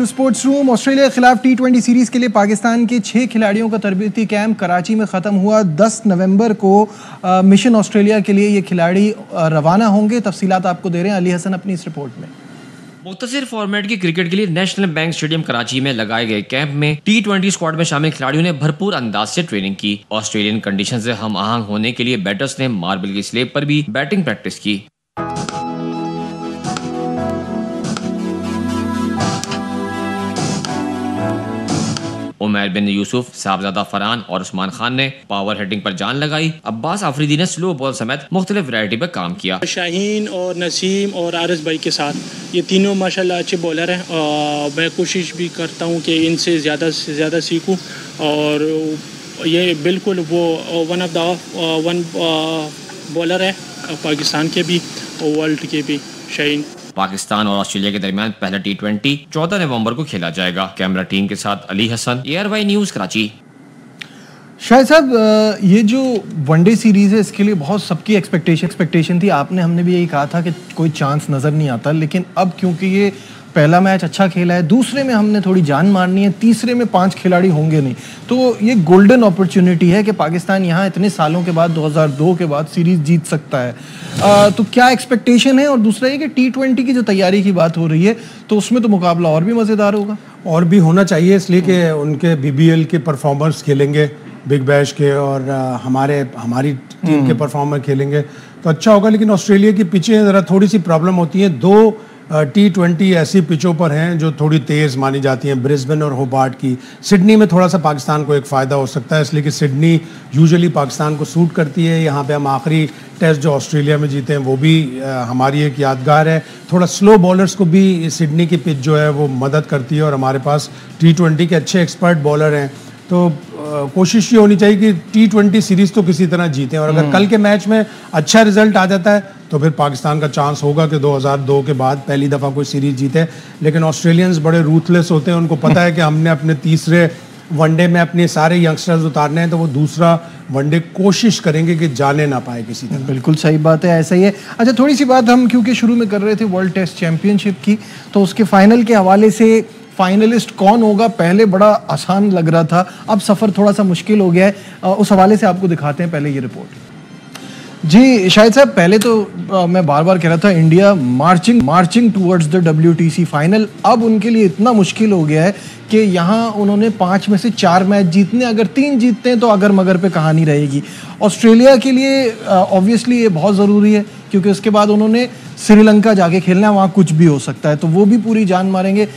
To sports room. Australia के खिलाफ T20 series के लिए पाकिस्तान के 6 खिलाड़ियों का तरबीती कैंप कराची में ख़त्म हुआ। 10 नवंबर को मिशन ऑस्ट्रेलिया के लिए ये खिलाड़ी रवाना होंगे। तफसीलात आपको दे रहे हैं अली हसन अपनी इस रिपोर्ट में। मुख्तसर फॉर्मेट की क्रिकेट के लिए नेशनल बैंक स्टेडियम कराची में लगाए गए कैंप में T20 स्क्वाड में शामिल खिलाड़ियों ने भरपूर अंदाज से ट्रेनिंग की। ऑस्ट्रेलियन कंडीशन से हम आहंग होने के लिए बैटर्स ने मार्बल की स्लेब पर भी बैटिंग प्रैक्टिस की। उमैर बिन यूसुफ, साहबजादा फरहान और उस्मान खान ने पावर हिटिंग पर जान लगाई। अब्बास आफरीदी ने स्लो बॉल समेत मुख्तलिफ वैरायटी पर काम किया। शाहीन और नसीम और आरस भाई के साथ ये तीनों माशाल्लाह अच्छे बॉलर हैं। मैं कोशिश भी करता हूँ कि इनसे ज़्यादा से ज़्यादा सीखूँ और ये बिल्कुल वो वन बॉलर है पाकिस्तान के भी और वर्ल्ड के भी। शाहीन पाकिस्तान और ऑस्ट्रेलिया के दरमियान पहला T20 14 नवंबर को खेला जाएगा। कैमरा टीम के साथ अली हसन, ARY न्यूज़ कराची। शाहिद साहब, ये जो वनडे सीरीज़ है इसके लिए बहुत सबकी एक्सपेक्टेशन थी। हमने भी यही कहा था कि कोई चांस नज़र नहीं आता, लेकिन अब क्योंकि ये पहला मैच अच्छा खेला है, दूसरे में हमने थोड़ी जान मारनी है, तीसरे में 5 खिलाड़ी होंगे नहीं, तो ये गोल्डन अपॉर्चुनिटी है कि पाकिस्तान यहाँ इतने सालों के बाद 2002 के बाद सीरीज़ जीत सकता है। तो क्या एक्सपेक्टेशन है? और दूसरा ये कि T20 की जो तैयारी की बात हो रही है तो उसमें तो मुकाबला और भी मज़ेदार होगा, और भी होना चाहिए, इसलिए कि उनके BBL के परफॉर्मर्स खेलेंगे, बिग बैश के, और हमारी टीम के परफॉर्मर खेलेंगे तो अच्छा होगा। लेकिन ऑस्ट्रेलिया की पिचें ज़रा थोड़ी सी प्रॉब्लम होती हैं। 2 T20 ऐसी पिचों पर हैं जो थोड़ी तेज़ मानी जाती हैं, ब्रिस्बेन और होबार्ट की। सिडनी में थोड़ा सा पाकिस्तान को एक फ़ायदा हो सकता है, इसलिए कि सिडनी यूजुअली पाकिस्तान को सूट करती है। यहाँ पे हम आखिरी टेस्ट जो ऑस्ट्रेलिया में जीते हैं वो भी हमारी एक यादगार है। थोड़ा स्लो बॉलर्स को भी सिडनी की पिच जो है वो मदद करती है, और हमारे पास T20 के अच्छे एक्सपर्ट बॉलर हैं। तो कोशिश ये होनी चाहिए कि T20 सीरीज़ तो किसी तरह जीतें, और अगर कल के मैच में अच्छा रिजल्ट आ जाता है तो फिर पाकिस्तान का चांस होगा कि 2002 के बाद पहली दफ़ा कोई सीरीज़ जीते। लेकिन ऑस्ट्रेलियंस बड़े रूथलेस होते हैं, उनको पता है कि हमने अपने तीसरे वनडे में अपने सारे यंगस्टर्स उतारने हैं, तो वो दूसरा वनडे कोशिश करेंगे कि जाने ना पाए किसी तरह। बिल्कुल सही बात है, ऐसा ही है। अच्छा, थोड़ी सी बात हम क्योंकि शुरू में कर रहे थे वर्ल्ड टेस्ट चैंपियनशिप की, तो उसके फाइनल के हवाले से फाइनलिस्ट कौन होगा पहले बड़ा आसान लग रहा था, अब सफ़र थोड़ा सा मुश्किल हो गया है। उस हवाले से आपको दिखाते हैं पहले ये रिपोर्ट। जी शाहिद साहब, पहले तो मैं बार बार कह रहा था India marching towards the WTC final. अब उनके लिए इतना मुश्किल हो गया है कि यहाँ उन्होंने 5 में से 4 मैच जीतने, अगर 3 जीतते हैं तो अगर मगर पे कहानी रहेगी। ऑस्ट्रेलिया के लिए ऑब्वियसली ये बहुत ज़रूरी है क्योंकि उसके बाद उन्होंने श्रीलंका जाके खेलना है, वहाँ कुछ भी हो सकता है, तो वो भी पूरी जान मारेंगे।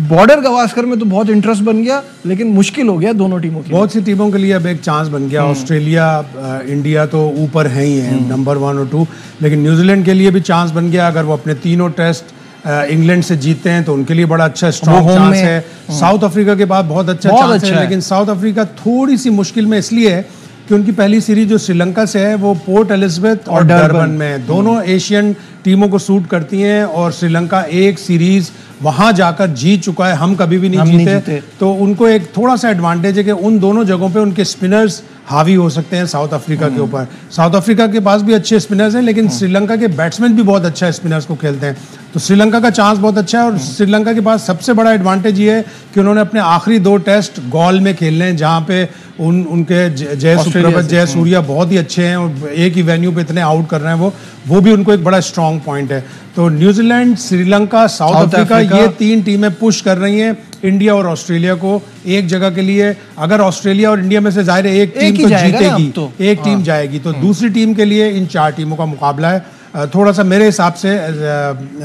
बॉर्डर गवास्कर में तो बहुत इंटरेस्ट बन गया, लेकिन मुश्किल हो गया दोनों टीमों के। बहुत सी टीमों के लिए अब एक चांस बन गया। ऑस्ट्रेलिया, इंडिया तो ऊपर है ही है, नंबर 1 और 2, लेकिन न्यूजीलैंड के लिए भी चांस बन गया। अगर वो अपने तीनों टेस्ट इंग्लैंड से जीतते हैं तो उनके लिए बड़ा अच्छा स्ट्रॉन्ग चांस है। साउथ अफ्रीका के बाद बहुत अच्छा चांस है, लेकिन साउथ अफ्रीका थोड़ी सी मुश्किल में इसलिए है कि उनकी पहली सीरीज जो श्रीलंका से है वो पोर्ट एलिजाबेथ और डरबन में है। दोनों एशियन टीमों को सूट करती हैं, और श्रीलंका एक सीरीज वहां जाकर जीत चुका है, हम कभी भी नहीं जीते। तो उनको एक थोड़ा सा एडवांटेज है कि उन दोनों जगहों पे उनके स्पिनर्स हावी हो सकते हैं साउथ अफ्रीका के ऊपर। साउथ अफ्रीका के पास भी अच्छे स्पिनर्स हैं, लेकिन श्रीलंका के बैट्समैन भी बहुत अच्छा स्पिनर्स को खेलते हैं, तो श्रीलंका का चांस बहुत अच्छा है। और श्रीलंका के पास सबसे बड़ा एडवांटेज ये है कि उन्होंने अपने आखिरी 2 टेस्ट गॉल में खेलने हैं, जहाँ पे उनके जय सूर्या बहुत ही अच्छे हैं, और एक ही वेन्यू पे इतने आउट कर रहे हैं वो भी उनको एक बड़ा स्ट्रॉन्ग पॉइंट है। तो न्यूजीलैंड, श्रीलंका, साउथ अफ्रीका, ये 3 टीमें पुश कर रही हैं इंडिया और ऑस्ट्रेलिया को एक जगह के लिए। अगर ऑस्ट्रेलिया और इंडिया में से जाहिर है एक टीम तो जीतेगी, एक टीम जाएगी, तो दूसरी टीम के लिए इन 4 टीमों का मुकाबला है। थोड़ा सा मेरे हिसाब से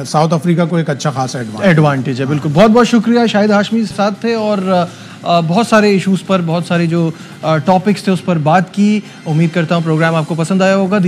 साउथ अफ्रीका को एक अच्छा खासा एडवांटेज है। बिल्कुल, बहुत बहुत शुक्रिया। शाहिद हाशमी साथ थे और बहुत सारे इश्यूज़ पर, बहुत सारे जो टॉपिक्स थे उस पर बात की। उम्मीद करता हूँ प्रोग्राम आपको पसंद आया होगा।